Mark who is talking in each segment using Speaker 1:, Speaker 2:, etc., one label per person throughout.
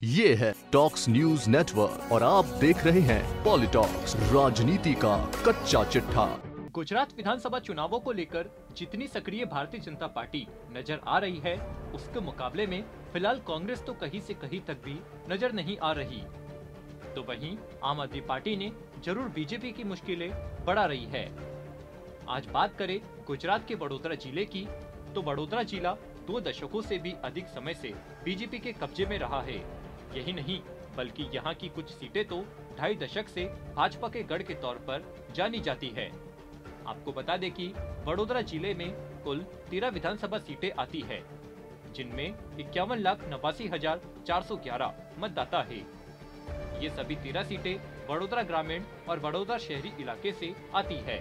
Speaker 1: ये है talks news network और आप देख रहे हैं पॉलिटॉक्स, राजनीति का कच्चा चिट्ठा।
Speaker 2: गुजरात विधानसभा चुनावों को लेकर जितनी सक्रिय भारतीय जनता पार्टी नजर आ रही है, उसके मुकाबले में फिलहाल कांग्रेस तो कहीं से कहीं तक भी नजर नहीं आ रही। तो वहीं आम आदमी पार्टी ने जरूर बीजेपी की मुश्किलें बढ़ा रही है। आज बात करें गुजरात के वडोदरा जिले की, तो वडोदरा जिला 2 दशकों से भी अधिक समय से बीजेपी के कब्जे में रहा है। यही नहीं बल्कि यहाँ की कुछ सीटें तो 2.5 दशक से भाजपा के गढ़ के तौर पर जानी जाती है। आपको बता दें कि वडोदरा जिले में कुल 13 विधानसभा सीटें आती है, जिनमें 51,89,411 मतदाता है। ये सभी 13 सीटें वडोदरा ग्रामीण और वडोदरा शहरी इलाके से आती है।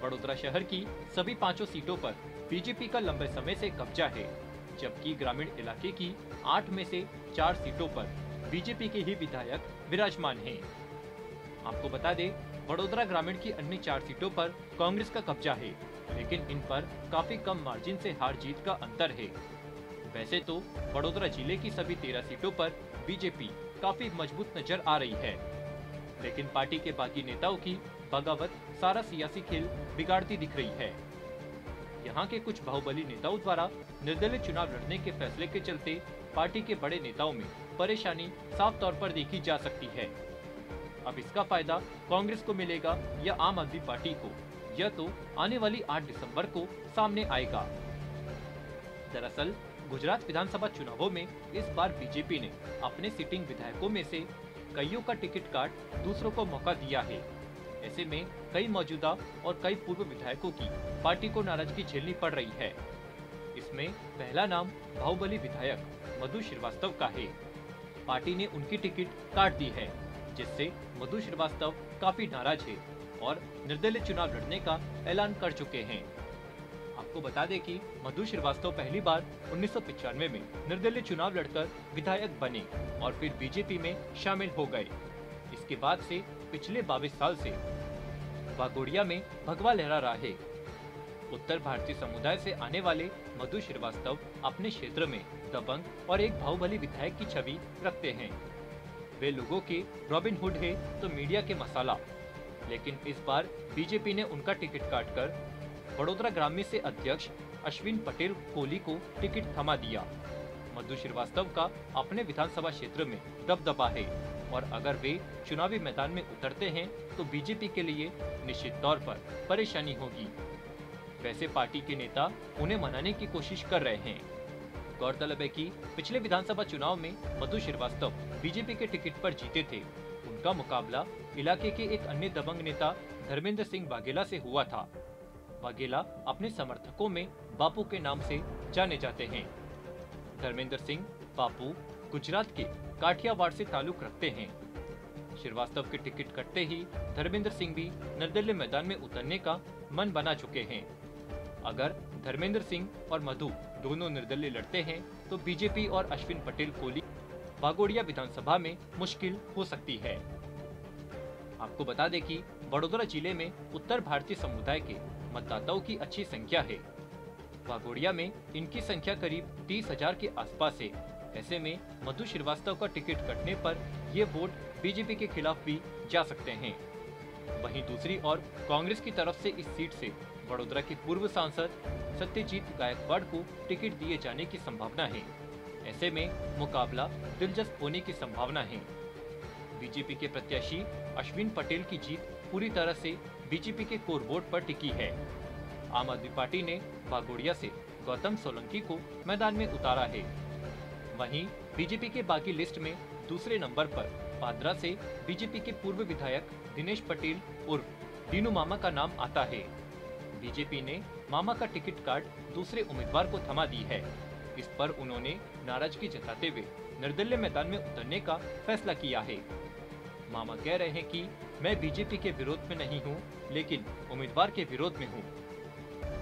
Speaker 2: वडोदरा शहर की सभी 5 सीटों पर बीजेपी का लंबे समय से कब्जा है, जबकि ग्रामीण इलाके की 8 में से 4 सीटों पर बीजेपी के ही विधायक विराजमान हैं। आपको बता दें, वडोदरा ग्रामीण की अन्य 4 सीटों पर कांग्रेस का कब्जा है, लेकिन इन पर काफी कम मार्जिन से हार जीत का अंतर है। वैसे तो वडोदरा जिले की सभी 13 सीटों पर बीजेपी काफी मजबूत नजर आ रही है, लेकिन पार्टी के बाकी नेताओं की बगावत सारा सियासी खेल बिगाड़ती दिख रही है। यहाँ के कुछ बाहुबली नेताओं द्वारा निर्दलीय चुनाव लड़ने के फैसले के चलते पार्टी के बड़े नेताओं में परेशानी साफ तौर पर देखी जा सकती है। अब इसका फायदा कांग्रेस को मिलेगा या आम आदमी पार्टी को, यह तो आने वाली 8 दिसंबर को सामने आएगा। दरअसल गुजरात विधानसभा चुनावों में इस बार बीजेपी ने अपने सिटिंग विधायकों में से कईयों का टिकट काट दूसरों को मौका दिया है। ऐसे में कई मौजूदा और कई पूर्व विधायकों की पार्टी को नाराजगी झेलनी पड़ रही है। इसमें पहला नाम बाहुबली विधायक मधु श्रीवास्तव का है। पार्टी ने उनकी टिकट काट दी है, जिससे मधु श्रीवास्तव काफी नाराज है और निर्दलीय चुनाव लड़ने का ऐलान कर चुके हैं। आपको बता दें कि मधु श्रीवास्तव पहली बार 1995 में निर्दलीय चुनाव लड़कर विधायक बने और फिर बीजेपी में शामिल हो गए। इसके बाद से पिछले 22 साल से वागोड़िया में भगवा लहरा रहा है। उत्तर भारतीय समुदाय से आने वाले मधु श्रीवास्तव अपने क्षेत्र में दबंग और एक बाहुबली विधायक की छवि रखते हैं। वे लोगों के रॉबिन हुड है तो मीडिया के मसाला, लेकिन इस बार बीजेपी ने उनका टिकट काटकर वडोदरा ग्राम्य से अध्यक्ष अश्विन पटेल कोहली को टिकट थमा दिया। मधु श्रीवास्तव का अपने विधानसभा क्षेत्र में दबदबा है और अगर वे चुनावी मैदान में उतरते हैं तो बीजेपी के लिए निश्चित तौर पर परेशानी होगी। वैसे पार्टी के नेता उन्हें मनाने की कोशिश कर रहे हैं। गौरतलब है कि पिछले विधानसभा चुनाव में मधु श्रीवास्तव बीजेपी के टिकट पर जीते थे। उनका मुकाबला इलाके के एक अन्य दबंग नेता धर्मेंद्र सिंह वाघेला से हुआ था। वाघेला अपने समर्थकों में बापू के नाम से जाने जाते हैं। धर्मेंद्र सिंह बापू गुजरात के काठियावाड़ से ताल्लुक रखते हैं। श्रीवास्तव के टिकट कटते ही धर्मेंद्र सिंह भी निर्दलीय मैदान में उतरने का मन बना चुके हैं। अगर धर्मेंद्र सिंह और मधु दोनों निर्दलीय लड़ते हैं तो बीजेपी और अश्विन पटेल कोहली वागोड़िया विधानसभा में मुश्किल हो सकती है। आपको बता दें कि वडोदरा जिले में उत्तर भारतीय समुदाय के मतदाताओं की अच्छी संख्या है। वागोड़िया में इनकी संख्या करीब 30,000 के आसपास है। ऐसे में मधु श्रीवास्तव का टिकट कटने पर ये वोट बीजेपी के खिलाफ भी जा सकते हैं। वहीं दूसरी ओर कांग्रेस की तरफ से इस सीट से वडोदरा के पूर्व सांसद सत्यजीत गायकवाड़ को टिकट दिए जाने की संभावना है। ऐसे में मुकाबला दिलचस्प होने की संभावना है। बीजेपी के प्रत्याशी अश्विन पटेल की जीत पूरी तरह से बीजेपी के कोर वोट पर टिकी है। आम आदमी पार्टी ने वागोड़िया से गौतम सोलंकी को मैदान में उतारा है। वहीं बीजेपी के बाकी लिस्ट में दूसरे नंबर पर पादरा से बीजेपी के पूर्व विधायक दिनेश पटेल उर्फ दीनू मामा का नाम आता है। बीजेपी ने मामा का टिकट काट दूसरे उम्मीदवार को थमा दी है। इस पर उन्होंने नाराजगी जताते हुए निर्दलीय मैदान में उतरने का फैसला किया है। मामा कह रहे हैं कि मैं बीजेपी के विरोध में नहीं हूं, लेकिन उम्मीदवार के विरोध में हूं।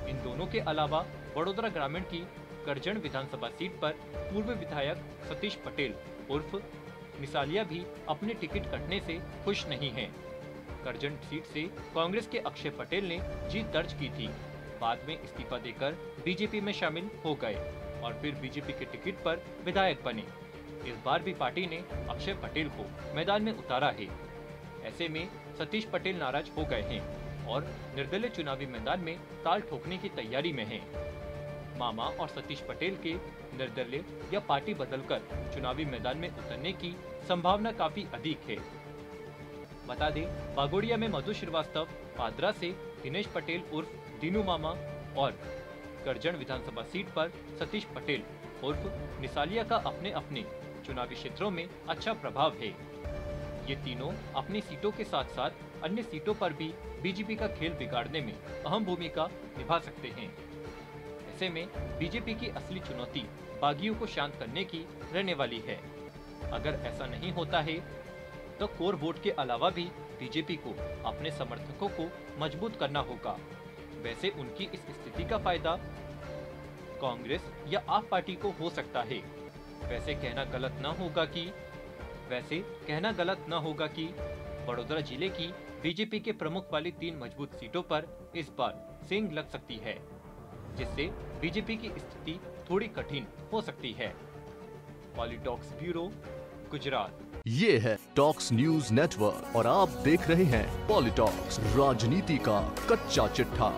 Speaker 2: इन दोनों के अलावा वडोदरा ग्रामीण की करजन विधानसभा सीट पर पूर्व विधायक सतीश पटेल उर्फ मिसालिया भी अपने टिकट कटने से खुश नहीं हैं। करजन सीट से कांग्रेस के अक्षय पटेल ने जीत दर्ज की थी, बाद में इस्तीफा देकर बीजेपी में शामिल हो गए और फिर बीजेपी के टिकट पर विधायक बने। इस बार भी पार्टी ने अक्षय पटेल को मैदान में उतारा है। ऐसे में सतीश पटेल नाराज हो गए हैं और निर्दलीय चुनावी मैदान में ताल ठोकने की तैयारी में हैं। मामा और सतीश पटेल के निर्दलीय या पार्टी बदलकर चुनावी मैदान में उतरने की संभावना काफी अधिक है। बता दें, बागोड़िया में मधु श्रीवास्तव, पादरा से दिनेश पटेल उर्फ दीनू मामा और करजन विधानसभा सीट पर सतीश पटेल उर्फ निसालिया का अपने अपने चुनावी क्षेत्रों में अच्छा प्रभाव है। ये तीनों अपनी सीटों के साथ साथ अन्य सीटों पर भी बीजेपी का खेल बिगाड़ने में अहम भूमिका निभा सकते हैं। ऐसे में बीजेपी की असली चुनौती बागियों को शांत करने की रहने वाली है। अगर ऐसा नहीं होता है तो कोर वोट के अलावा भी बीजेपी को अपने समर्थकों को मजबूत करना होगा। वैसे उनकी इस स्थिति का फायदा कांग्रेस या आप पार्टी को हो सकता है। वैसे कहना गलत न होगा कि बड़ौदा जिले की बीजेपी के प्रमुख वाली 3 मजबूत सीटों पर इस बार सेंध लग सकती है, जिससे बीजेपी की स्थिति थोड़ी कठिन हो सकती है। पॉलिटॉक्स ब्यूरो, गुजरात।
Speaker 1: ये है टॉक्स न्यूज नेटवर्क और आप देख रहे हैं पॉलिटॉक्स, राजनीति का कच्चा चिट्ठा।